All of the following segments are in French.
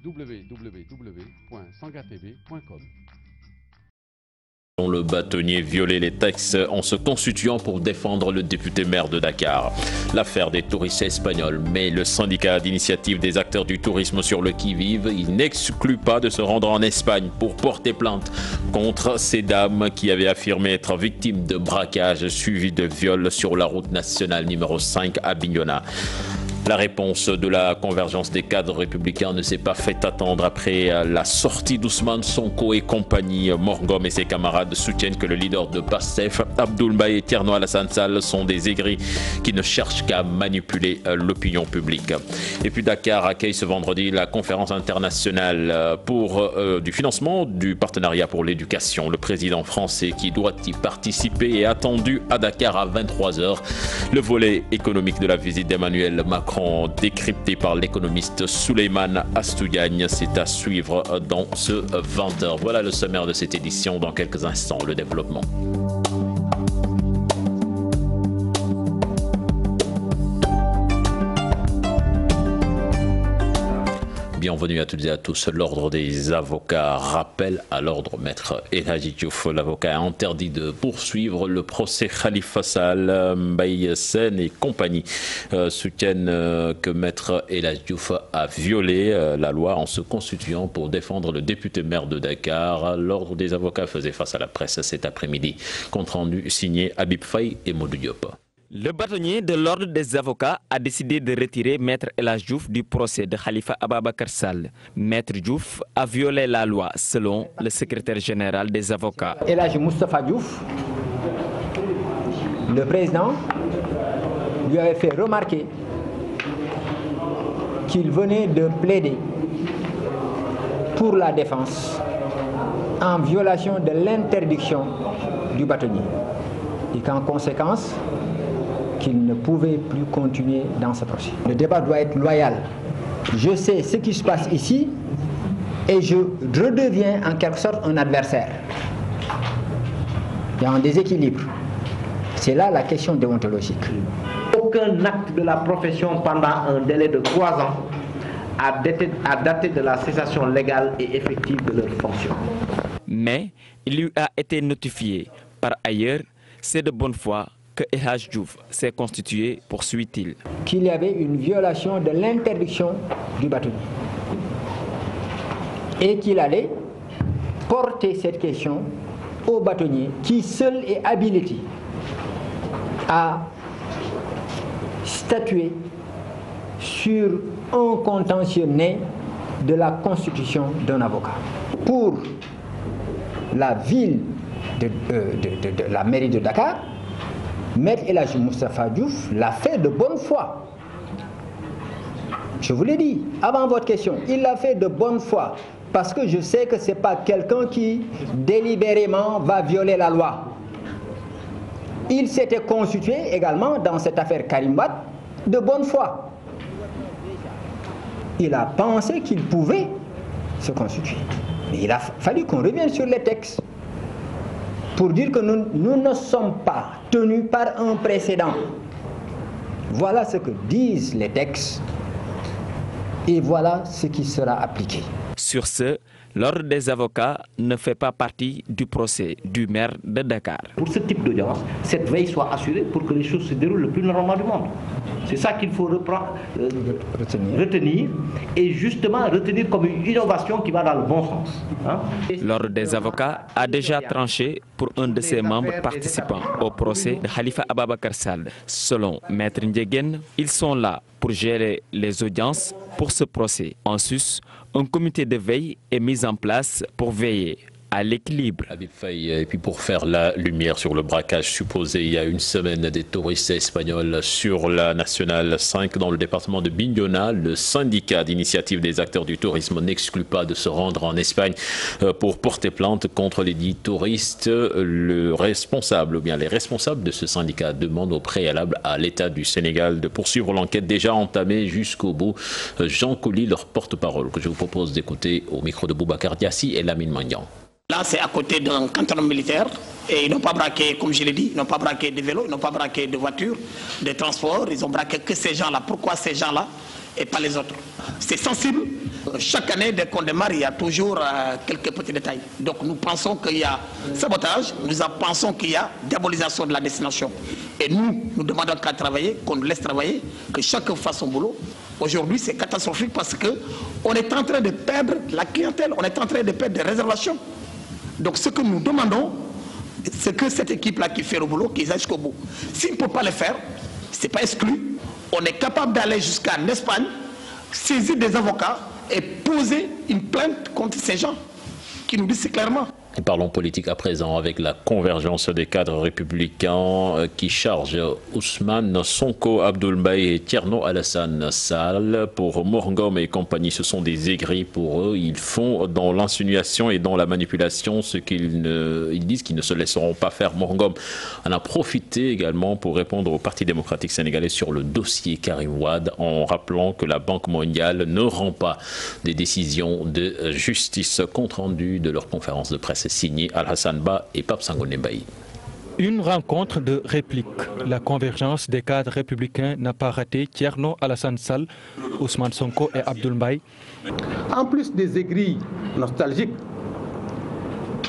www.sangatv.com. Le bâtonnier violait les textes en se constituant pour défendre le député maire de Dakar. L'affaire des touristes espagnols met le syndicat d'initiative des acteurs du tourisme sur le qui-vive. Il n'exclut pas de se rendre en Espagne pour porter plainte contre ces dames qui avaient affirmé être victimes de braquage suivi de viols sur la route nationale numéro 5 à Bignona. La réponse de la convergence des cadres républicains ne s'est pas fait attendre après la sortie d'Ousmane Sonko et compagnie. Morgom et ses camarades soutiennent que le leader de PASTEF, Abdoul Mbaye et Thierno Alassane Sall, sont des aigris qui ne cherchent qu'à manipuler l'opinion publique. Et puis Dakar accueille ce vendredi la conférence internationale du financement du partenariat pour l'éducation. Le président français qui doit y participer est attendu à Dakar à 23h. Le volet économique de la visite d'Emmanuel Macron, décrypté par l'économiste Souleymane Astoudiagne, c'est à suivre dans ce 20h. Voilà le sommaire de cette édition. Dans quelques instants, le développement. Bienvenue à toutes et à tous. L'ordre des avocats rappelle à l'ordre maître El Hadji Diouf. L'avocat a interdit de poursuivre le procès Khalifa Sall. Mbaye Sène et compagnie soutiennent que maître El Hadji Diouf a violé la loi en se constituant pour défendre le député maire de Dakar. L'ordre des avocats faisait face à la presse cet après-midi. Compte rendu signé Habib Faye et Modou Diop. Le bâtonnier de l'ordre des avocats a décidé de retirer Maître El Hadji Diouf du procès de Khalifa Ababacar Sall. Maître Diouf a violé la loi selon le secrétaire général des avocats. El Hadji Moustapha Diouf, le président, lui avait fait remarquer qu'il venait de plaider pour la défense en violation de l'interdiction du bâtonnier et qu'en conséquence, qu'il ne pouvait plus continuer dans ce procès. Le débat doit être loyal. Je sais ce qui se passe ici et je redeviens en quelque sorte un adversaire. Il y a un déséquilibre. C'est là la question déontologique. Aucun acte de la profession pendant un délai de 3 ans a daté de la cessation légale et effective de leur fonction. Mais il lui a été notifié par ailleurs, c'est de bonne foi que El Hadji Diouf s'est constitué, poursuit-il. Qu'il y avait une violation de l'interdiction du bâtonnier et qu'il allait porter cette question au bâtonnier qui seul est habilité à statuer sur un contentieux né de la constitution d'un avocat. Pour la ville de la mairie de Dakar, Maître El Hadji Moustapha Diouf l'a fait de bonne foi. Je vous l'ai dit avant votre question, il l'a fait de bonne foi parce que je sais que ce n'est pas quelqu'un qui délibérément va violer la loi. Il s'était constitué également dans cette affaire Karim Wade de bonne foi. Il a pensé qu'il pouvait se constituer. Mais il a fallu qu'on revienne sur les textes pour dire que nous ne sommes pas tenus par un précédent. Voilà ce que disent les textes et voilà ce qui sera appliqué. Sur ce, l'ordre des avocats ne fait pas partie du procès du maire de Dakar. Pour ce type d'audience, cette veille soit assurée pour que les choses se déroulent le plus normalement du monde. C'est ça qu'il faut retenir et justement retenir comme une innovation qui va dans le bon sens. L'ordre des avocats a déjà tranché pour un de ses membres participant au procès de Khalifa Ababacar Sall. Selon Maître Ndiéguène, ils sont là pour gérer les audiences pour ce procès. En sus, un comité de veille est mis en place pour veiller à l'équilibre. Habib Faye, et puis pour faire la lumière sur le braquage supposé il y a une semaine des touristes espagnols sur la nationale 5 dans le département de Bignona, le syndicat d'initiative des acteurs du tourisme n'exclut pas de se rendre en Espagne pour porter plainte contre les dits touristes. Le responsable, ou bien les responsables de ce syndicat demandent au préalable à l'État du Sénégal de poursuivre l'enquête déjà entamée jusqu'au bout. Jean Colly, leur porte-parole, que je vous propose d'écouter au micro de Boubacar Diassi et Lamine Mandian. Là, c'est à côté d'un cantonnement militaire et ils n'ont pas braqué, comme je l'ai dit, ils n'ont pas braqué de vélos, ils n'ont pas braqué de voitures, de transport, ils ont braqué que ces gens-là. Pourquoi ces gens-là? et pas les autres. C'est sensible. Chaque année, dès qu'on démarre, il y a toujours quelques petits détails. Donc nous pensons qu'il y a sabotage, nous pensons qu'il y a diabolisation de la destination. Et nous demandons qu'à travailler, qu'on nous laisse travailler, que chacun fasse son boulot. Aujourd'hui, c'est catastrophique parce qu'on est en train de perdre la clientèle, on est en train de perdre des réservations. Donc ce que nous demandons, c'est que cette équipe-là qui fait le boulot, qu'ils aillent jusqu'au bout. S'ils ne peuvent pas le faire, ce n'est pas exclu. On est capable d'aller jusqu'en Espagne, saisir des avocats et poser une plainte contre ces gens qui nous disent clairement. Et parlons politique à présent avec la convergence des cadres républicains qui chargent Ousmane Sonko, Abdoul Mbaye et Thierno Alassane Sall. Pour Mor Ngom et compagnie, ce sont des aigris pour eux. Ils font dans l'insinuation et dans la manipulation ce ils disent qu'ils ne se laisseront pas faire. Mor Ngom en a profité également pour répondre au Parti démocratique sénégalais sur le dossier Karim Wade en rappelant que la Banque mondiale ne rend pas des décisions de justice. Compte rendu de leur conférence de presse signé Al-Hassan Ba et Pape Sangoné Mbaye. Une rencontre de réplique. La convergence des cadres républicains n'a pas raté Thierno Alassane Sall, Ousmane Sonko et Abdoul Mbaye. En plus des aigris nostalgiques,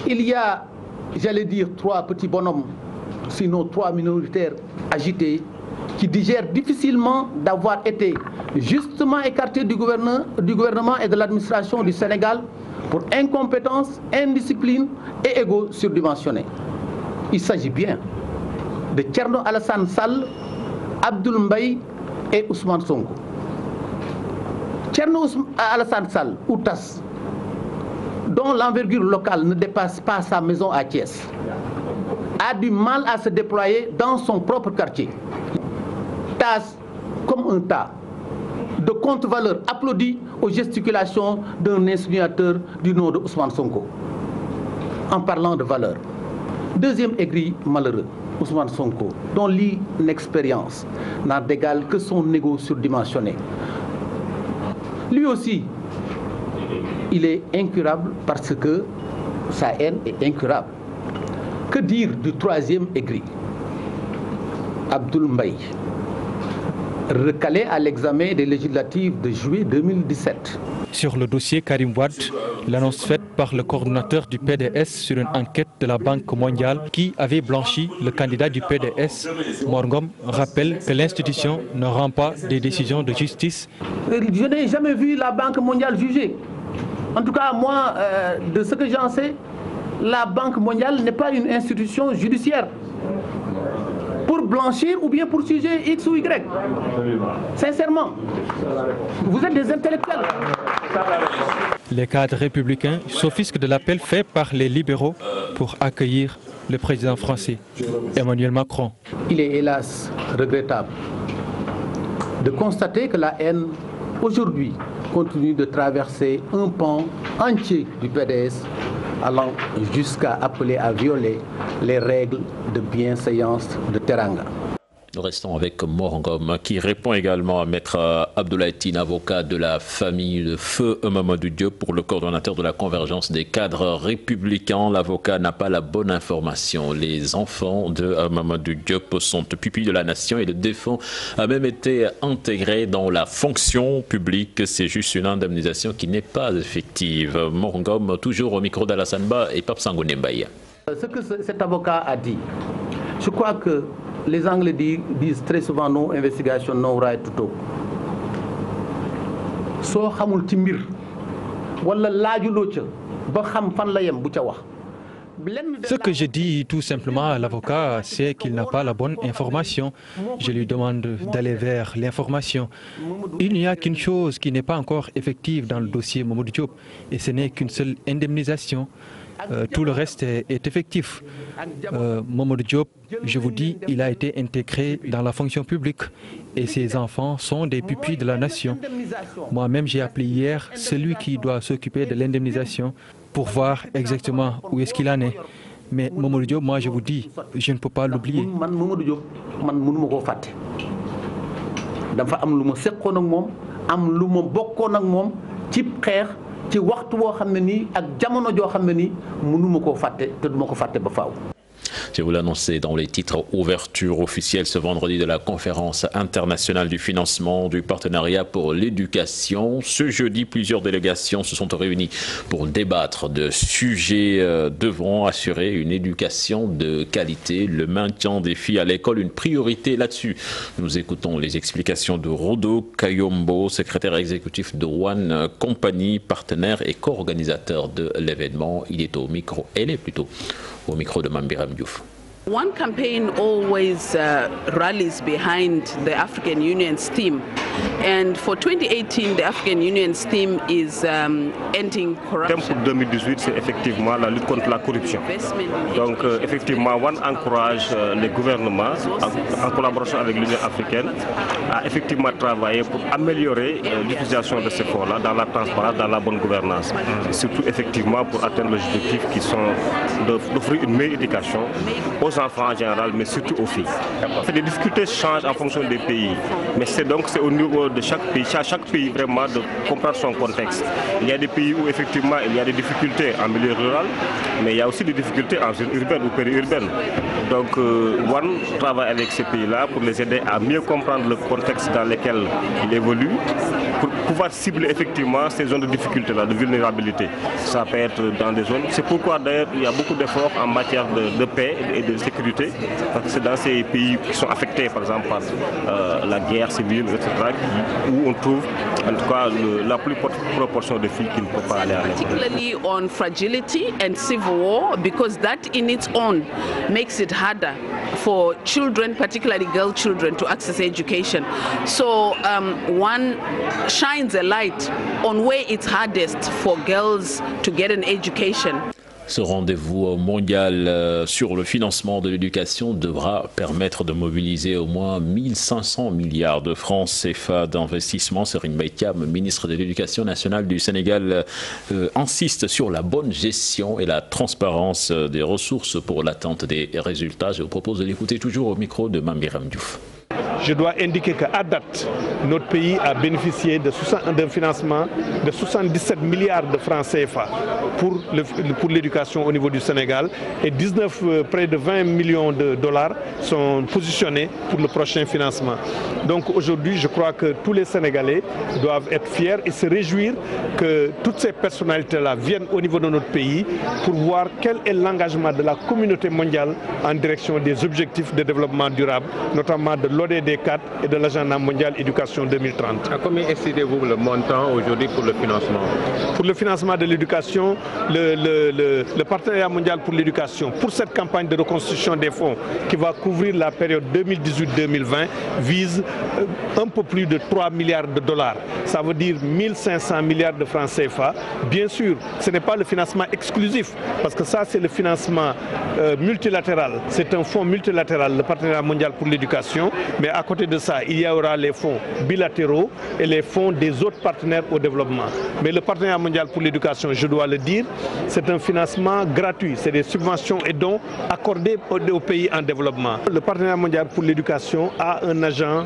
il y a, j'allais dire, 3 petits bonhommes, sinon 3 minoritaires agités, qui digèrent difficilement d'avoir été justement écartés du gouvernement et de l'administration du Sénégal pour incompétence, indiscipline et ego surdimensionné. Il s'agit bien de Thierno Alassane Sall, Abdoul Mbaye et Ousmane Sonko. Thierno Alassane Sall, ou TAS, dont l'envergure locale ne dépasse pas sa maison à Thiès, a du mal à se déployer dans son propre quartier. TAS comme un tas de contre-valeurs applaudit aux gesticulations d'un insinuateur du nom de Ousmane Sonko, en parlant de valeurs. Deuxième aigri malheureux, Ousmane Sonko, dont l'inexpérience n'a d'égal que son ego surdimensionné. Lui aussi, il est incurable parce que sa haine est incurable. Que dire du troisième aigri, Abdoul Mbaye, recalé à l'examen des législatives de juillet 2017. Sur le dossier Karim Wade, l'annonce faite par le coordonnateur du PDS sur une enquête de la Banque mondiale qui avait blanchi le candidat du PDS, Mor Ngom, rappelle que l'institution ne rend pas des décisions de justice. Je n'ai jamais vu la Banque mondiale juger. En tout cas, moi, de ce que j'en sais, la Banque mondiale n'est pas une institution judiciaire pour blanchir ou bien pour sujet X ou Y. Sincèrement, vous êtes des intellectuels. Les cadres républicains s'offusquent de l'appel fait par les libéraux pour accueillir le président français, Emmanuel Macron. Il est hélas regrettable de constater que la haine aujourd'hui continue de traverser un pan entier du PDS, allant jusqu'à appeler à violer les règles de bienséance de Teranga. Nous restons avec Mor Ngom qui répond également à Maître Abdoulaye Tine, avocat de la famille de Feu Mamadou Diop pour le coordonnateur de la convergence des cadres républicains. L'avocat n'a pas la bonne information. Les enfants de Mamadou Diop sont pupilles de la nation et le défunt a même été intégré dans la fonction publique. C'est juste une indemnisation qui n'est pas effective. Mor Ngom, toujours au micro d'Alassane Ba et Pape Sangoné Mbaye. Ce que cet avocat a dit, je crois que les Anglais disent très souvent no investigation, no right to talk. So xamul ci mbir wala laajuloo ca ba xam fan la yem bu ca wax. Ce que je dis tout simplement à l'avocat, c'est qu'il n'a pas la bonne information. Je lui demande d'aller vers l'information. Il n'y a qu'une chose qui n'est pas encore effective dans le dossier Mamadou Diop, et ce n'est qu'une seule indemnisation. Tout le reste est effectif. Mamadou Diop, je vous dis, il a été intégré dans la fonction publique et ses enfants sont des pupilles de la nation. Moi-même, j'ai appelé hier celui qui doit s'occuper de l'indemnisation pour voir exactement où est-ce qu'il en est. Mais Mamadou Diop, moi je vous dis, je ne peux pas l'oublier. Mamadou Diop, man mënuma koo fàtte. Dafa am lu ma seqoon ak moom, am lu ma bokkoon ak moom ci xeex ci waxtu boo xam ne nii ak jamono joo xam ne nii mënuma koo fàtte te duma ko fàtte ba faaw. Je vous l'annonçais dans les titres, ouverture officielle ce vendredi de la conférence internationale du financement du partenariat pour l'éducation. Ce jeudi, plusieurs délégations se sont réunies pour débattre de sujets devant assurer une éducation de qualité, le maintien des filles à l'école, une priorité là-dessus. Nous écoutons les explications de Rodo Kayombo, secrétaire exécutif de One Company, partenaire et co-organisateur de l'événement. Elle est plutôt au micro de Mambiram Diouf. One Campaign always rallies behind the African Union's theme, and for 2018 the African Union's theme is ending corruption. Le thème pour 2018 c'est effectivement la lutte contre la corruption. Donc effectivement One encourage les gouvernements en collaboration avec l'Union africaine à effectivement travailler pour améliorer l'utilisation de ces fonds-là dans la transparence, dans la bonne gouvernance, surtout effectivement pour atteindre l'objectif qui sont d'offrir une meilleure éducation aux enfants en général, mais surtout aux filles. Les difficultés changent en fonction des pays, mais c'est au niveau de chaque pays, à chaque pays vraiment de comprendre son contexte. Il y a des pays où effectivement il y a des difficultés en milieu rural, mais il y a aussi des difficultés en zone urbaine ou périurbaine. Donc One travaille avec ces pays-là pour les aider à mieux comprendre le contexte dans lequel ils évoluent, pour pouvoir cibler effectivement ces zones de difficulté-là, de vulnérabilité. Ça peut être dans des zones. C'est pourquoi d'ailleurs il y a beaucoup d'efforts en matière de paix et de sécurité, parce que c'est dans ces pays qui sont affectés par exemple par la guerre civile, etc., où on trouve en tout cas la plus forte proportion de filles qui ne peuvent pas aller à l'école. Particularly on fragility and civil war, because that in its own makes it harder for children, particularly girl children, to access education. So One shines a light on where it's hardest for girls to get an education. Ce rendez-vous mondial sur le financement de l'éducation devra permettre de mobiliser au moins 1500 milliards de francs CFA d'investissement. Serine Maïtiam, ministre de l'Éducation nationale du Sénégal, insiste sur la bonne gestion et la transparence des ressources pour l'atteinte des résultats. Je vous propose de l'écouter toujours au micro de Mambiram Diouf. Je dois indiquer qu'à date, notre pays a bénéficié d'un financement de 77 milliards de francs CFA pour l'éducation au niveau du Sénégal, et près de 20 millions de dollars sont positionnés pour le prochain financement. Donc aujourd'hui, je crois que tous les Sénégalais doivent être fiers et se réjouir que toutes ces personnalités-là viennent au niveau de notre pays pour voir quel est l'engagement de la communauté mondiale en direction des objectifs de développement durable, notamment de l'ODD 4 et de l'agenda mondial éducation 2030. À combien estimez-vous le montant aujourd'hui pour le financement? Pour le financement de l'éducation, le partenariat mondial pour l'éducation, pour cette campagne de reconstitution des fonds qui va couvrir la période 2018-2020, vise un peu plus de 3 milliards de dollars. Ça veut dire 1500 milliards de francs CFA. Bien sûr, ce n'est pas le financement exclusif, parce que ça c'est le financement multilatéral. C'est un fonds multilatéral, le partenariat mondial pour l'éducation. Mais à côté de ça, il y aura les fonds bilatéraux et les fonds des autres partenaires au développement. Mais le partenariat mondial pour l'éducation, je dois le dire, c'est un financement gratuit. C'est des subventions et dons accordés aux pays en développement. Le partenariat mondial pour l'éducation a un agent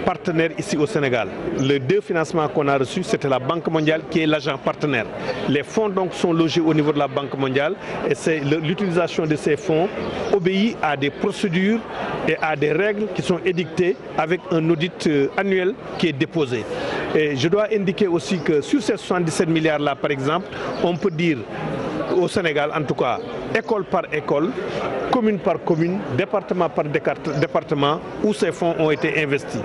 partenaire ici au Sénégal. Les deux financements qu'on a reçus, c'était la Banque mondiale qui est l'agent partenaire. Les fonds donc sont logés au niveau de la Banque mondiale, et c'est l'utilisation de ces fonds obéit à des procédures et à des règles qui sont édictées avec un audit annuel qui est déposé. Et je dois indiquer aussi que sur ces 77 milliards-là, par exemple, on peut dire au Sénégal, en tout cas, école par école, commune par commune, département par département, où ces fonds ont été investis.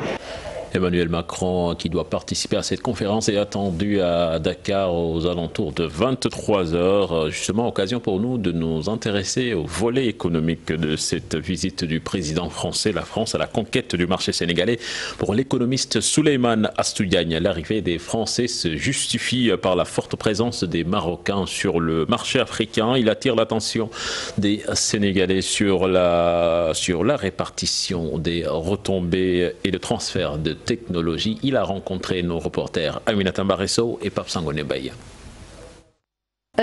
Emmanuel Macron, qui doit participer à cette conférence, est attendu à Dakar aux alentours de 23 h. Justement, occasion pour nous de nous intéresser au volet économique de cette visite du président français, la France à la conquête du marché sénégalais. Pour l'économiste Souleymane Astoudiagne, l'arrivée des Français se justifie par la forte présence des Marocains sur le marché africain. Il attire l'attention des Sénégalais sur la répartition des retombées et le transfert de technologie. Il a rencontré nos reporters Aminata Mbaresso et Pape Sangone Baye.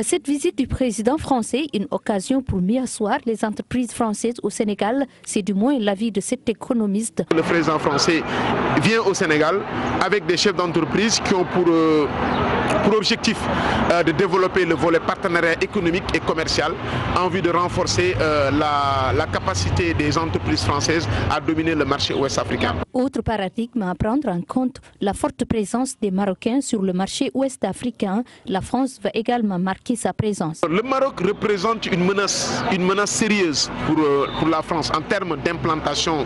Cette visite du président français, une occasion pour mieux asseoir les entreprises françaises au Sénégal, c'est du moins l'avis de cet économiste. Le président français vient au Sénégal avec des chefs d'entreprise qui ont pour objectif de développer le volet partenariat économique et commercial en vue de renforcer la capacité des entreprises françaises à dominer le marché ouest africain. Autre paradigme à prendre en compte, la forte présence des Marocains sur le marché ouest africain. La France va également marquer sa présence. Le Maroc représente une menace sérieuse pour la France en termes d'implantation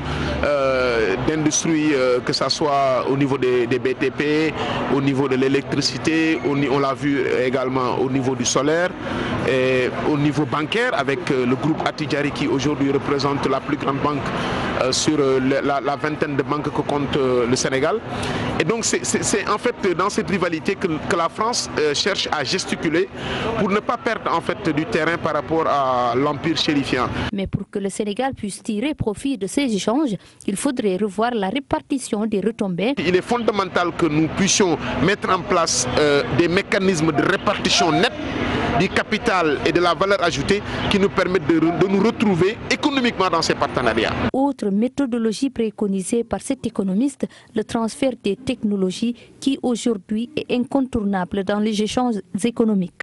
d'industrie, que ce soit au niveau des BTP, au niveau de l'électricité, on l'a vu également au niveau du solaire, et au niveau bancaire avec le groupe Attijari qui aujourd'hui représente la plus grande banque sur la vingtaine de banques que compte le Sénégal. Et donc c'est en fait dans cette rivalité que la France cherche à gesticuler pour ne pas perdre en fait du terrain par rapport à l'empire chérifien. Mais pour que le Sénégal puisse tirer profit de ces échanges, il faudrait revoir la répartition des retombées. Il est fondamental que nous puissions mettre en place des mécanismes de répartition nette du capital et de la valeur ajoutée qui nous permettent de nous retrouver économiquement dans ces partenariats. Autre méthodologie préconisée par cet économiste, le transfert des technologies qui aujourd'hui est incontournable dans les échanges économiques.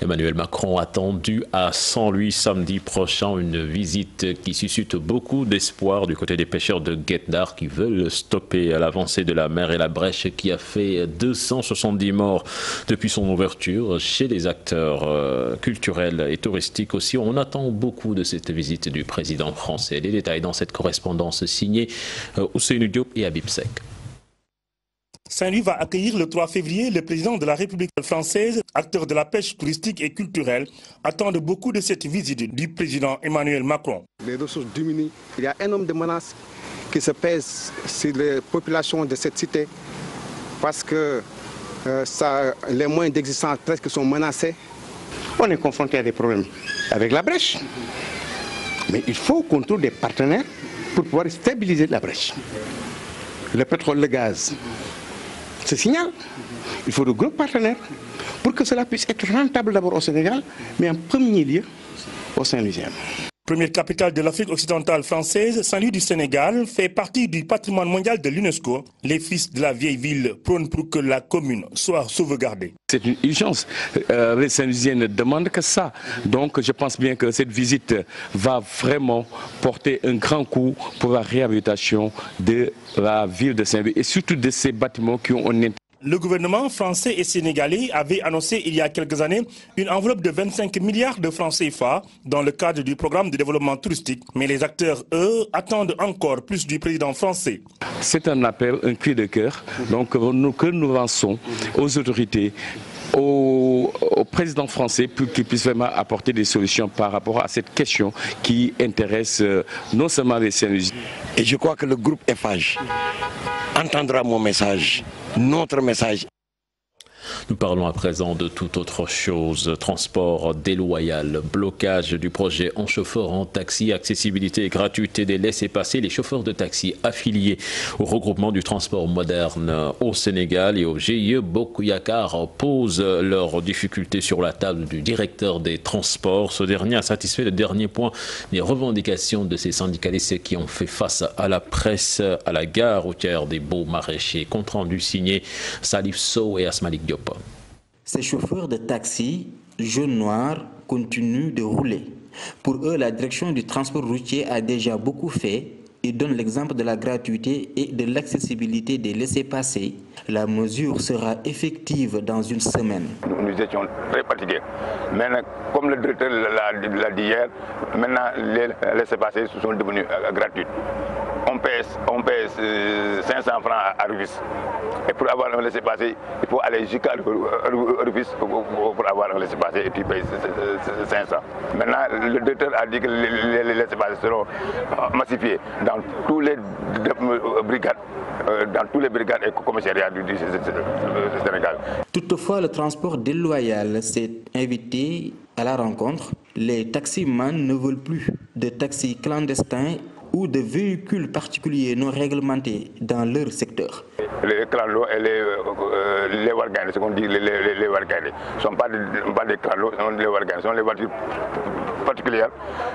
Emmanuel Macron attendu à Saint-Louis samedi prochain, une visite qui suscite beaucoup d'espoir du côté des pêcheurs de Guet-Ndar qui veulent stopper l'avancée de la mer et la brèche qui a fait 270 morts depuis son ouverture. Chez les acteurs culturels et touristiques aussi, on attend beaucoup de cette visite du président français. Les détails dans cette correspondance signée Ousseynou Diop et Habib Sek. Saint-Louis va accueillir le 3 février le président de la République française, acteur de la pêche touristique et culturelle, attendent beaucoup de cette visite du président Emmanuel Macron. Les ressources diminuent, il y a un nombre de menaces qui se pèsent sur les populations de cette cité parce que les moyens d'existence presque sont menacés. On est confronté à des problèmes avec la brèche, mais il faut qu'on trouve des partenaires pour pouvoir stabiliser la brèche. Le pétrole, le gaz, ce signal, il faut de gros partenaires pour que cela puisse être rentable d'abord au Sénégal, mais en premier lieu au Saint-Louisien. Première capitale de l'Afrique occidentale française, Saint-Louis du Sénégal fait partie du patrimoine mondial de l'UNESCO. Les fils de la vieille ville prônent pour que la commune soit sauvegardée. C'est une urgence. Les Saint-Louisiens ne demandent que ça. Donc je pense bien que cette visite va vraiment porter un grand coup pour la réhabilitation de la ville de Saint-Louis et surtout de ces bâtiments qui ont un intérêt. Le gouvernement français et sénégalais avait annoncé il y a quelques années une enveloppe de 25 milliards de francs CFA dans le cadre du programme de développement touristique. Mais les acteurs, eux, attendent encore plus du président français. C'est un appel, un cri de cœur donc, que nous lançons aux autorités, au président français pour qu'il puisse vraiment apporter des solutions par rapport à cette question qui intéresse non seulement les Saint-Louisiens. Et je crois que le groupe Eiffage entendra mon message, notre message. Nous parlons à présent de toute autre chose. Transport déloyal, blocage du projet en chauffeur en taxi, accessibilité et gratuité des laissez-passer. Les chauffeurs de taxi affiliés au regroupement du transport moderne au Sénégal et au GIE Bokuyakar posent leurs difficultés sur la table du directeur des transports. Ce dernier a satisfait le dernier point des revendications de ces syndicalistes qui ont fait face à la presse à la gare routière des Beaux-Maraîchers. Compte rendu signé Salif Sow et Asmalik Diop. Ces chauffeurs de taxi, jaune-noir, continuent de rouler. Pour eux, la direction du transport routier a déjà beaucoup fait. Ils donnent l'exemple de la gratuité et de l'accessibilité des laissez-passer. La mesure sera effective dans une semaine. Nous étions très fatigués. Maintenant, comme le directeur l'a dit hier, maintenant les laissez-passer sont devenus gratuits. On pèse 500 francs à Rufis. Et pour avoir un laissez-passer, il faut aller jusqu'à Rufis pour avoir un laissez-passer et tu payes 500. Maintenant, le directeur a dit que les laissez-passer seront massifiés dans toutes les brigades. Dans tous les brigades et commissariats du Sénégal. Toutefois, le transport déloyal s'est invité à la rencontre. Les taximans ne veulent plus de taxis clandestins ou de véhicules particuliers non réglementés dans leur secteur. les clalos et les warganes, ce qu'on dit les warganes. Ce ne sont pas des clalos, ce sont les warganes, ce sont les voitures particulières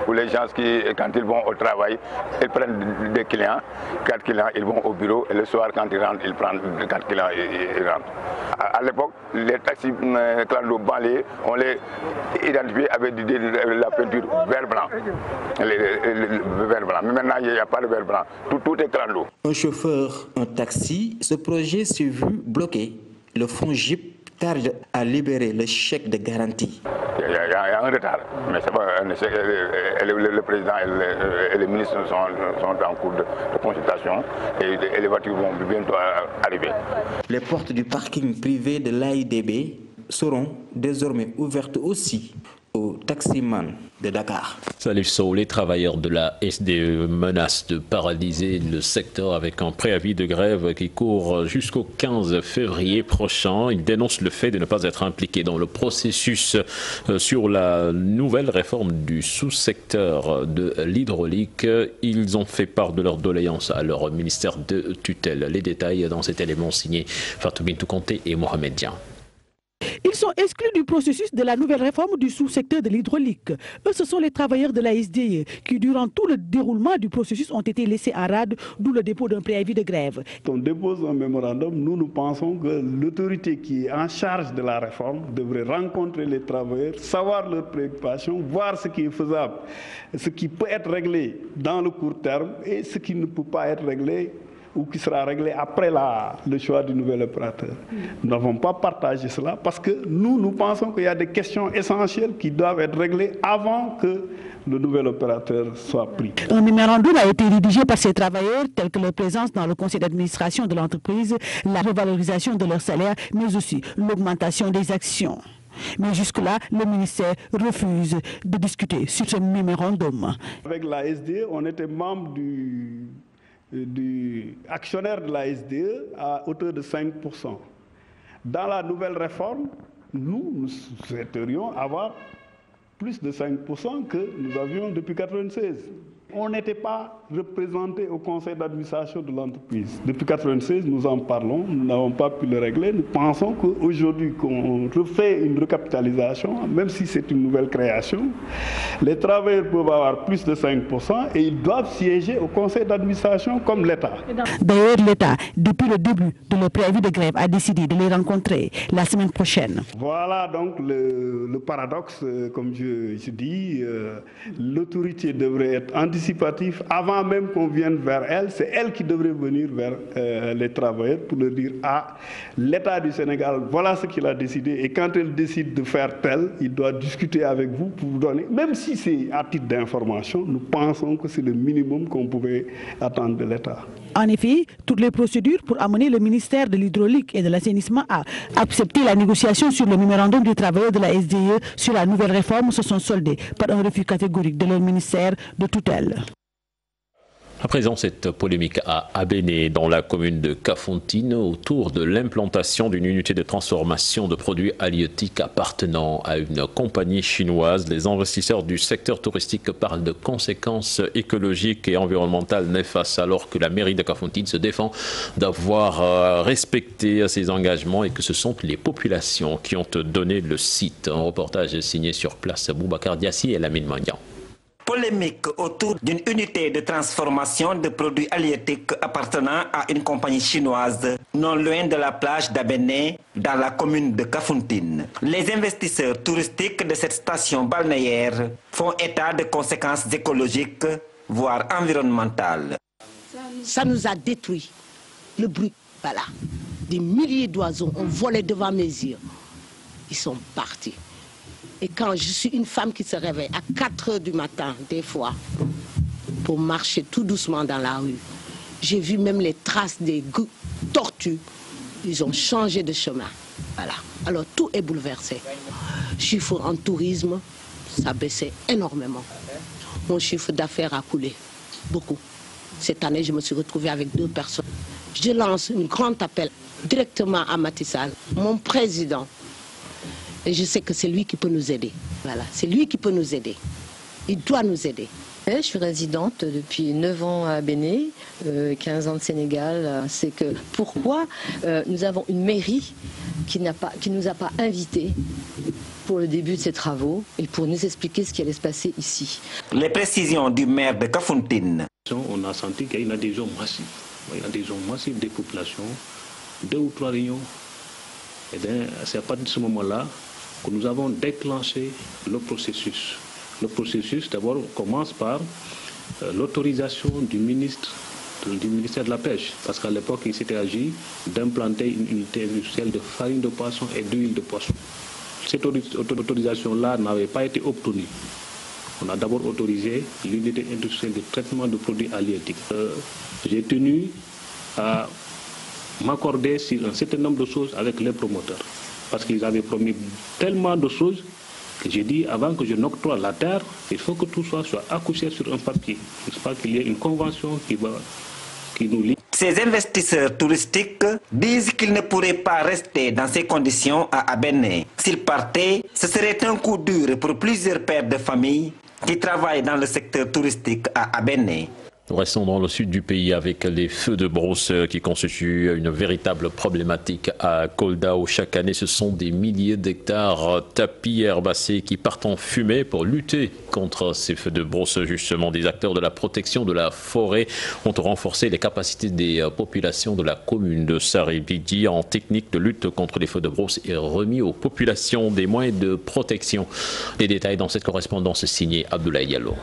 où les gens qui, quand ils vont au travail, ils prennent des clients, 4 clients, ils vont au bureau et le soir quand ils rentrent, ils prennent 4 clients et ils rentrent. À l'époque, les taxis clalos banlieues, on les identifiait avec la peinture vert blanc. Vert blanc. Mais maintenant, il n'y a pas de vert blanc. Tout est clando. Un chauffeur, un taxi, ce projet s'est vu bloqué. Le FONGIP tarde à libérer le chèque de garantie. Il y a un retard, mais c'est pas un échec. Le président et les ministres sont en cours de consultation et les voitures vont bientôt arriver. Les portes du parking privé de l'AIBD seront désormais ouvertes aussi aux taximans de Dakar. Salif Sow, les travailleurs de la SDE menacent de paralyser le secteur avec un préavis de grève qui court jusqu'au 15 février prochain. Ils dénoncent le fait de ne pas être impliqués dans le processus sur la nouvelle réforme du sous-secteur de l'hydraulique. Ils ont fait part de leur doléance à leur ministère de tutelle. Les détails dans cet élément signé Fatou Bintou Conté et Mohamed Dian. Ils sont exclus du processus de la nouvelle réforme du sous-secteur de l'hydraulique. Eux, ce sont les travailleurs de la SDE qui, durant tout le déroulement du processus, ont été laissés en rade, d'où le dépôt d'un préavis de grève. On dépose un mémorandum. Nous pensons que l'autorité qui est en charge de la réforme devrait rencontrer les travailleurs, savoir leurs préoccupations, voir ce qui est faisable, ce qui peut être réglé dans le court terme et ce qui ne peut pas être réglé ou qui sera réglé après le choix du nouvel opérateur. Nous n'avons pas partagé cela parce que nous pensons qu'il y a des questions essentielles qui doivent être réglées avant que le nouvel opérateur soit pris. Un mémorandum a été rédigé par ces travailleurs, tels que leur présence dans le conseil d'administration de l'entreprise, la revalorisation de leur salaire, mais aussi l'augmentation des actions. Mais jusque-là, le ministère refuse de discuter sur ce mémorandum. Avec la SDE, on était membre du actionnaire de la SDE à hauteur de 5%. Dans la nouvelle réforme, nous souhaiterions avoir plus de 5% que nous avions depuis 1996. On n'était pas représenté au conseil d'administration de l'entreprise. Depuis 1996, nous en parlons, nous n'avons pas pu le régler. Nous pensons qu'aujourd'hui, qu'on refait une recapitalisation, même si c'est une nouvelle création, les travailleurs peuvent avoir plus de 5% et ils doivent siéger au conseil d'administration comme l'État. D'ailleurs, l'État, depuis le début de leur préavis de grève, a décidé de les rencontrer la semaine prochaine. Voilà donc le paradoxe, comme je dis, l'autorité devrait être anticipative avant même qu'on vienne vers elle. C'est elle qui devrait venir vers les travailleurs pour leur dire « Ah, l'État du Sénégal, voilà ce qu'il a décidé et quand elle décide de faire tel, il doit discuter avec vous pour vous donner, même si c'est à titre d'information, nous pensons que c'est le minimum qu'on pouvait attendre de l'État. » En effet, toutes les procédures pour amener le ministère de l'Hydraulique et de l'Assainissement à accepter la négociation sur le mémorandum des travailleurs de la SDE sur la nouvelle réforme se sont soldées par un refus catégorique de leur ministère de tutelle. À présent, cette polémique à Abéné, dans la commune de Kafountine, autour de l'implantation d'une unité de transformation de produits halieutiques appartenant à une compagnie chinoise. Les investisseurs du secteur touristique parlent de conséquences écologiques et environnementales néfastes, alors que la mairie de Kafountine se défend d'avoir respecté ses engagements et que ce sont les populations qui ont donné le site. Un reportage signé sur place, Boubacar Diassi et Lamine Mandian. Polémique autour d'une unité de transformation de produits halieutiques appartenant à une compagnie chinoise non loin de la plage d'Abéné dans la commune de Kafountine. Les investisseurs touristiques de cette station balnéaire font état de conséquences écologiques, voire environnementales. Ça nous a détruit. Le bruit, voilà. Des milliers d'oiseaux ont volé devant mes yeux. Ils sont partis. Et quand je suis une femme qui se réveille à 4 h du matin, des fois, pour marcher tout doucement dans la rue, j'ai vu même les traces des tortues. Ils ont changé de chemin. Voilà. Alors tout est bouleversé. Chiffre en tourisme, ça baissait énormément. Mon chiffre d'affaires a coulé. Beaucoup. Cette année, je me suis retrouvée avec 2 personnes. Je lance un grand appel directement à Macky Sall, mon président. Et je sais que c'est lui qui peut nous aider. Voilà, c'est lui qui peut nous aider. Il doit nous aider. Je suis résidente depuis 9 ans à Bénin, 15 ans de Sénégal. C'est que pourquoi nous avons une mairie qui ne nous a pas invités pour le début de ces travaux et pour nous expliquer ce qui allait se passer ici. Les précisions du maire de Kafountine. On a senti qu'il y a une adhésion massive. Une adhésion massive des populations, 2 ou 3 réunions. Et bien, c'est à partir de ce moment-là que nous avons déclenché le processus. Le processus, d'abord, commence par l'autorisation du ministère de la Pêche. Parce qu'à l'époque, il s'était agi d'implanter une unité industrielle de farine de poisson et d'huile de poisson. Cette autorisation-là n'avait pas été obtenue. On a d'abord autorisé l'unité industrielle de traitement de produits halieutiques. J'ai tenu à m'accorder sur un certain nombre de choses avec les promoteurs. Parce qu'ils avaient promis tellement de choses que j'ai dit, avant que je n'octroie la terre, il faut que tout soit accouché sur un papier. N'est-ce pas qu'il y ait une convention qui nous lie. Ces investisseurs touristiques disent qu'ils ne pourraient pas rester dans ces conditions à Abéné. S'ils partaient, ce serait un coup dur pour plusieurs pères de famille qui travaillent dans le secteur touristique à Abéné. Restons dans le sud du pays avec les feux de brousse qui constituent une véritable problématique à Kolda où chaque année ce sont des milliers d'hectares tapis herbacés qui partent en fumée. Pour lutter contre ces feux de brousse, justement, des acteurs de la protection de la forêt ont renforcé les capacités des populations de la commune de Sarébidi en technique de lutte contre les feux de brousse et remis aux populations des moyens de protection. Les détails dans cette correspondance signée Abdoulaye Diallo.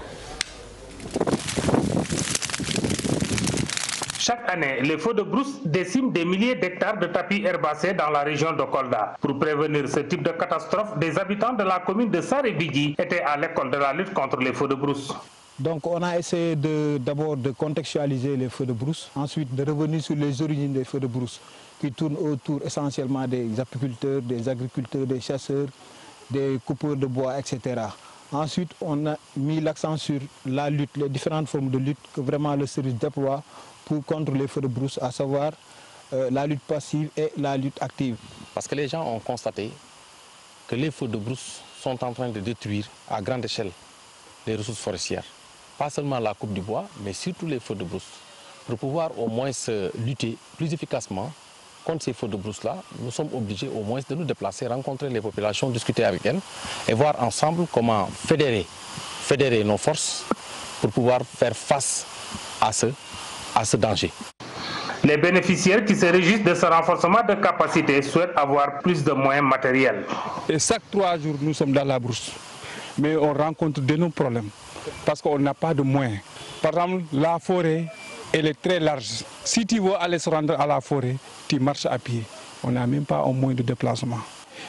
Chaque année, les feux de brousse déciment des milliers d'hectares de tapis herbacés dans la région de Kolda. Pour prévenir ce type de catastrophe, des habitants de la commune de Sarébidi étaient à l'école de la lutte contre les feux de brousse. Donc on a essayé d'abord de contextualiser les feux de brousse, ensuite de revenir sur les origines des feux de brousse qui tournent autour essentiellement des apiculteurs, des agriculteurs, des chasseurs, des coupeurs de bois, etc. Ensuite, on a mis l'accent sur la lutte, les différentes formes de lutte que vraiment le service déploie contre les feux de brousse, à savoir la lutte passive et la lutte active. Parce que les gens ont constaté que les feux de brousse sont en train de détruire à grande échelle les ressources forestières. Pas seulement la coupe du bois, mais surtout les feux de brousse. Pour pouvoir au moins lutter plus efficacement contre ces feux de brousse-là, nous sommes obligés au moins de nous déplacer, rencontrer les populations, discuter avec elles et voir ensemble comment fédérer nos forces pour pouvoir faire face à ce danger. Les bénéficiaires qui se régissent de ce renforcement de capacité souhaitent avoir plus de moyens matériels. Et chaque 3 jours, nous sommes dans la brousse. Mais on rencontre d'énormes problèmes parce qu'on n'a pas de moyens. Par exemple, la forêt, elle est très large. Si tu veux aller se rendre à la forêt, tu marches à pied. On n'a même pas un moyen de déplacement.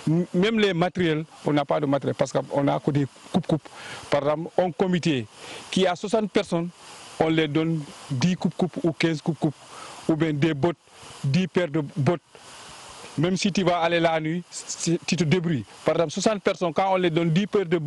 Même les matériels, on n'a pas de matériel parce qu'on a que des coupes-coupes. Par exemple, un comité qui a 60 personnes, on les donne 10 coupes-coupes ou 15 coupes-coupes, ou bien des bottes, 10 paires de bottes. Même si tu vas aller la nuit, tu te débrouilles. Par exemple, 60 personnes, quand on les donne 10 paires de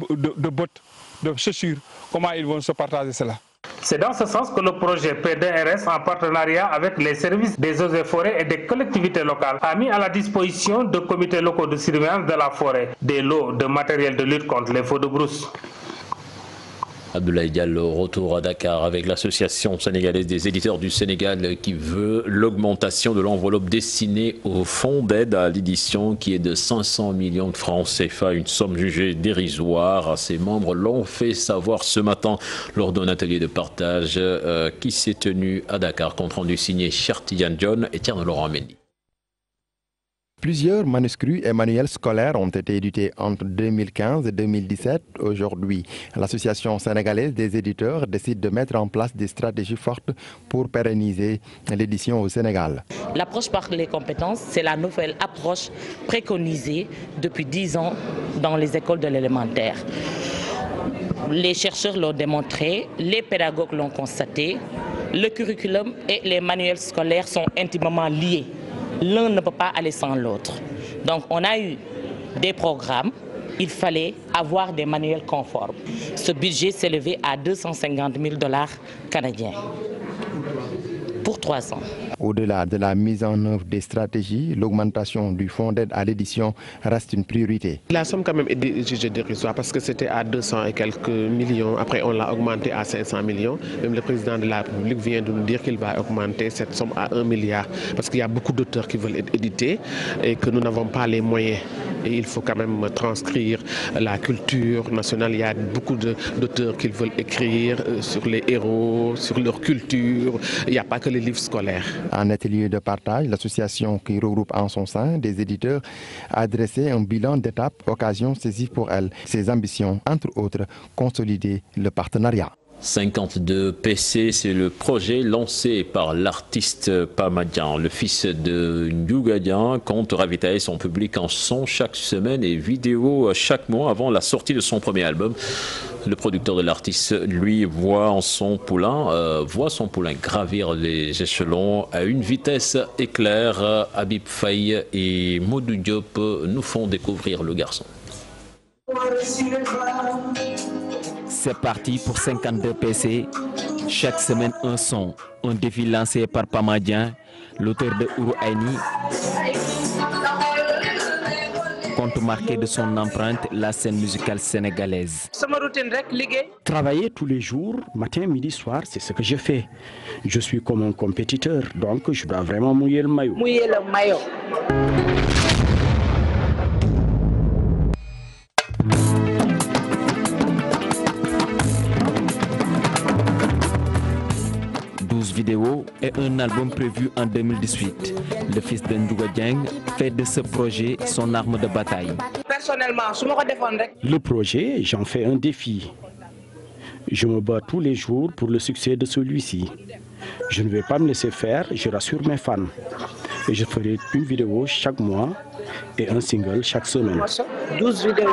bottes, de chaussures, comment ils vont se partager cela? C'est dans ce sens que le projet P2RS, en partenariat avec les services des eaux et forêts et des collectivités locales, a mis à la disposition de comités locaux de surveillance de la forêt des lots de matériel de lutte contre les feux de brousse. Abdoulaye Diallo, retour à Dakar avec l'association sénégalaise des éditeurs du Sénégal qui veut l'augmentation de l'enveloppe destinée au fonds d'aide à l'édition qui est de 500 millions de francs CFA, une somme jugée dérisoire. Ses membres l'ont fait savoir ce matin lors d'un atelier de partage qui s'est tenu à Dakar, compte rendu signé Chertian John et Tierno Laurent Mendy. Plusieurs manuscrits et manuels scolaires ont été édités entre 2015 et 2017. Aujourd'hui, l'association sénégalaise des éditeurs décide de mettre en place des stratégies fortes pour pérenniser l'édition au Sénégal. L'approche par les compétences, c'est la nouvelle approche préconisée depuis 10 ans dans les écoles de l'élémentaire. Les chercheurs l'ont démontré, les pédagogues l'ont constaté, le curriculum et les manuels scolaires sont intimement liés. L'un ne peut pas aller sans l'autre. Donc on a eu des programmes, il fallait avoir des manuels conformes. Ce budget s'est élevé à 250 000 $ canadiens pour 3 ans. Au-delà de la mise en œuvre des stratégies, l'augmentation du fonds d'aide à l'édition reste une priorité. La somme quand même est jugée dérisoire parce que c'était à 200 et quelques millions. Après, on l'a augmenté à 500 millions. Même le président de la République vient de nous dire qu'il va augmenter cette somme à 1 milliard parce qu'il y a beaucoup d'auteurs qui veulent être édités et que nous n'avons pas les moyens. Et il faut quand même transcrire la culture nationale. Il y a beaucoup d'auteurs qui veulent écrire sur les héros, sur leur culture. Il n'y a pas que les livres scolaires. En atelier de partage, l'association qui regroupe en son sein des éditeurs a dressé un bilan d'étape, occasion saisie pour elle. Ses ambitions, entre autres, consolider le partenariat. 52 PC, c'est le projet lancé par l'artiste Pamadjan. Le fils de Ndougadjan compte ravitailler son public en son chaque semaine et vidéo chaque mois avant la sortie de son premier album. Le producteur de l'artiste, lui, voit son poulain gravir les échelons à une vitesse éclair. Habib Faye et Modou Diop nous font découvrir le garçon. C'est parti pour 52 PC. Chaque semaine un son, un défi lancé par Pamadjan, l'auteur de Ourou Aini. Compte marqué de son empreinte la scène musicale sénégalaise. Travailler tous les jours, matin, midi, soir, c'est ce que je fais. Je suis comme un compétiteur, donc je dois vraiment mouiller le maillot. Mouiller le maillot. Vidéo et un album prévu en 2018. Le fils de Ndougadjan fait de ce projet son arme de bataille. Personnellement, le projet, j'en fais un défi. Je me bats tous les jours pour le succès de celui-ci. Je ne vais pas me laisser faire, je rassure mes fans. Et je ferai une vidéo chaque mois et un single chaque semaine. 12 vidéos.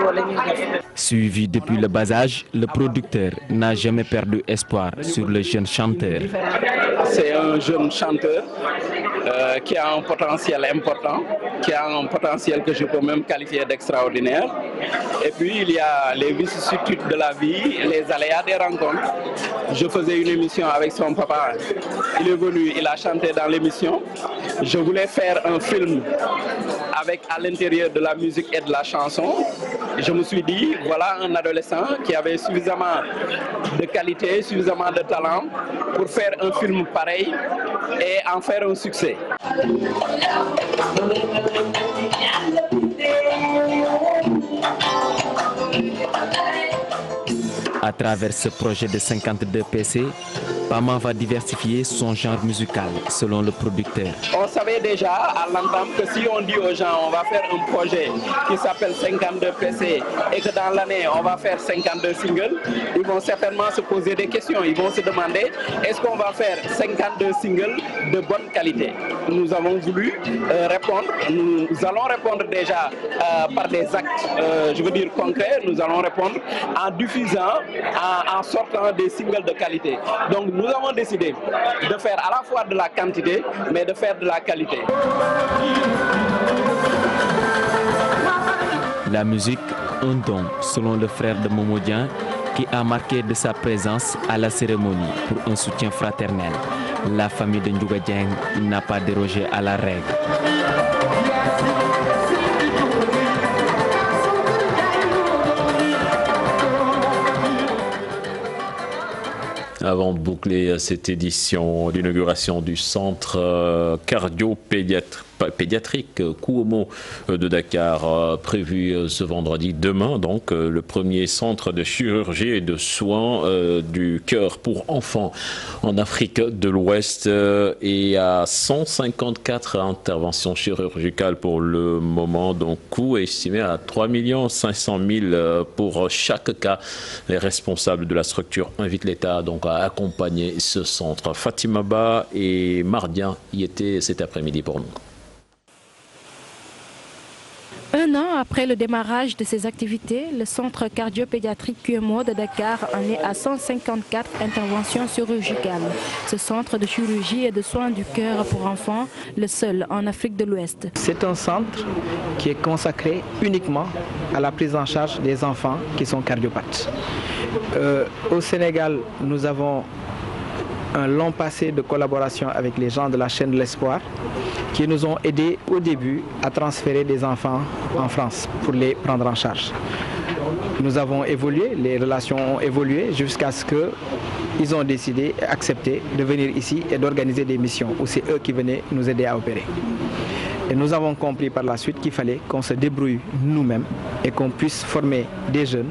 Suivi depuis le bas âge, le producteur n'a jamais perdu espoir sur le jeune chanteur. C'est un jeune chanteur qui a un potentiel important, qui a un potentiel que je peux même qualifier d'extraordinaire. Et puis il y a les vicissitudes de la vie, les aléas des rencontres. Je faisais une émission avec son papa. Il est venu, il a chanté dans l'émission. Je voulais faire un film avec à l'intérieur de la musique et de la chanson. Je me suis dit, voilà un adolescent qui avait suffisamment de qualité, suffisamment de talent pour faire un film pareil et en faire un succès. À travers ce projet de 52 PC, Pama va diversifier son genre musical selon le producteur. On savait déjà à l'entame que si on dit aux gens on va faire un projet qui s'appelle 52 PC et que dans l'année on va faire 52 singles, ils vont certainement se poser des questions. Ils vont se demander est-ce qu'on va faire 52 singles de bonne qualité. Nous avons voulu répondre, nous allons répondre déjà par des actes, je veux dire concrets, nous allons répondre en diffusant, en sortant des singles de qualité. Donc nous avons décidé de faire à la fois de la quantité, mais de faire de la qualité. La musique, un don, selon le frère de Momodjan, qui a marqué de sa présence à la cérémonie pour un soutien fraternel. La famille de Ndougadjan n'a pas dérogé à la règle. Avant de boucler cette édition d'inauguration du centre cardio-pédiatrique Kouomo de Dakar, prévu ce vendredi, demain, donc le premier centre de chirurgie et de soins du cœur pour enfants en Afrique de l'Ouest, et à 154 interventions chirurgicales pour le moment, donc coût estimé à 3 500 000 pour chaque cas. Les responsables de la structure invitent l'État donc à accompagner ce centre. Fatima Ba et Mardian y étaient cet après-midi pour nous. Un an après le démarrage de ses activités, le centre cardio-pédiatrique QMO de Dakar en est à 154 interventions chirurgicales. Ce centre de chirurgie et de soins du cœur pour enfants, le seul en Afrique de l'Ouest. C'est un centre qui est consacré uniquement à la prise en charge des enfants qui sont cardiopathes. Au Sénégal, nous avons un long passé de collaboration avec les gens de la chaîne de l'Espoir qui nous ont aidés au début à transférer des enfants en France pour les prendre en charge. Nous avons évolué, les relations ont évolué jusqu'à ce qu'ils ont décidé, accepté de venir ici et d'organiser des missions où c'est eux qui venaient nous aider à opérer. Et nous avons compris par la suite qu'il fallait qu'on se débrouille nous-mêmes et qu'on puisse former des jeunes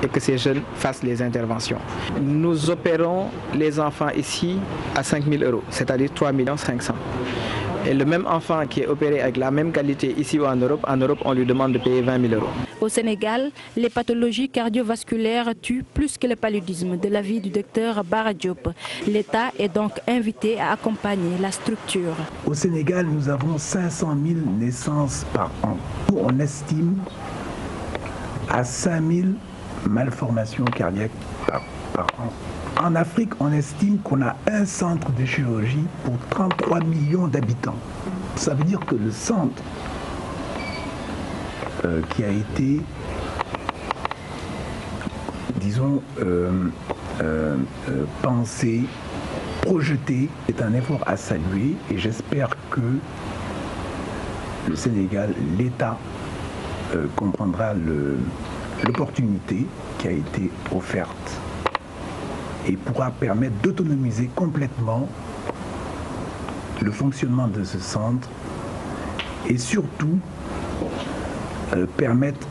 et que ces jeunes fassent les interventions. Nous opérons les enfants ici à 5 000 €, c'est-à-dire 3 500 000. Et le même enfant qui est opéré avec la même qualité ici ou en Europe, on lui demande de payer 20 000 €. Au Sénégal, les pathologies cardiovasculaires tuent plus que le paludisme, de l'avis du docteur Bara Diop. L'État est donc invité à accompagner la structure. Au Sénégal, nous avons 500 000 naissances par an. On estime à 5 000 malformations cardiaques par an. En Afrique, on estime qu'on a un centre de chirurgie pour 33 millions d'habitants. Ça veut dire que le centre qui a été, disons, pensé, projeté, est un effort à saluer et j'espère que le Sénégal, l'État, comprendra l'opportunité qui a été offerte et pourra permettre d'autonomiser complètement le fonctionnement de ce centre et surtout permettre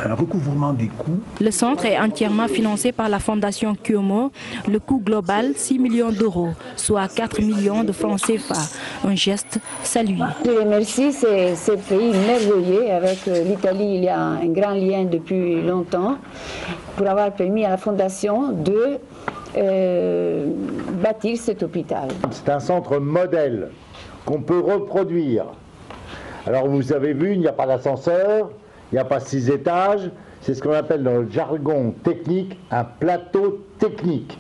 un recouvrement des coûts. Le centre est entièrement financé par la Fondation Kyomo. Le coût global, 6 millions d'euros, soit 4 millions de francs CFA. Un geste salué. Je remercie ces pays merveilleux. Avec l'Italie, il y a un grand lien depuis longtemps pour avoir permis à la Fondation de bâtir cet hôpital. C'est un centre modèle qu'on peut reproduire. Alors vous avez vu, il n'y a pas d'ascenseur, il n'y a pas 6 étages, c'est ce qu'on appelle dans le jargon technique un plateau technique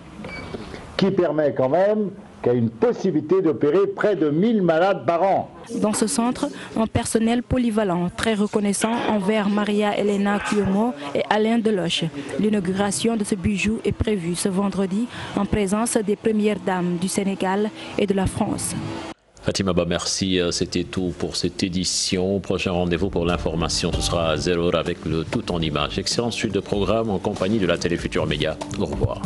qui permet quand même qu'il y a une possibilité d'opérer près de 1000 malades par an. Dans ce centre, un personnel polyvalent, très reconnaissant envers Maria Elena Kyomo et Alain Deloche. L'inauguration de ce bijou est prévue ce vendredi en présence des premières dames du Sénégal et de la France. Fatima Ba, merci. C'était tout pour cette édition. Prochain rendez-vous pour l'information, ce sera à 0h avec le tout en images. Excellente suite de programme en compagnie de la Télé Futurs Médias. Au revoir.